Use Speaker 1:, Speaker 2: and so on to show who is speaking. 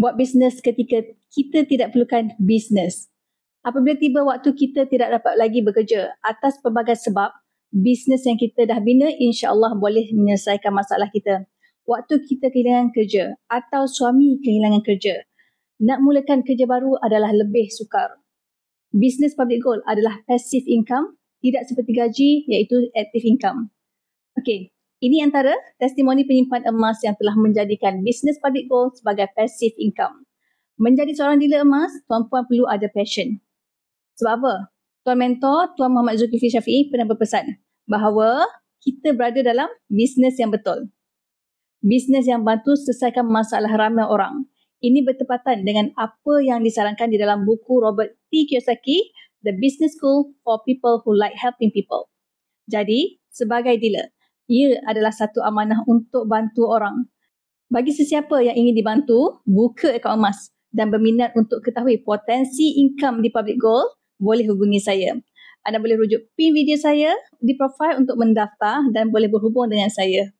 Speaker 1: buat bisnes ketika kita tidak perlukan bisnes. Apabila tiba waktu kita tidak dapat lagi bekerja atas pelbagai sebab, bisnes yang kita dah bina insya-Allah boleh menyelesaikan masalah kita. Waktu kita kehilangan kerja atau suami kehilangan kerja, nak mulakan kerja baru adalah lebih sukar. Bisnes public gold adalah passive income, tidak seperti gaji iaitu active income. Okey, ini antara testimoni penyimpan emas yang telah menjadikan bisnes public gold sebagai passive income. Menjadi seorang dealer emas, tuan-puan perlu ada passion. Sebab apa? Tuan mentor, Tuan Muhammad Zulkifli Syafiee pernah berpesan bahawa kita berada dalam bisnes yang betul. Bisnes yang bantu selesaikan masalah ramai orang. Ini bertepatan dengan apa yang disarankan di dalam buku Robert T. Kiyosaki, The Business School for People Who Like Helping People. Jadi, sebagai dealer, ia adalah satu amanah untuk bantu orang. Bagi sesiapa yang ingin dibantu, buka akaun emas dan berminat untuk ketahui potensi income di public gold, boleh hubungi saya. Anda boleh rujuk pin video saya di profil untuk mendaftar dan boleh berhubung dengan saya.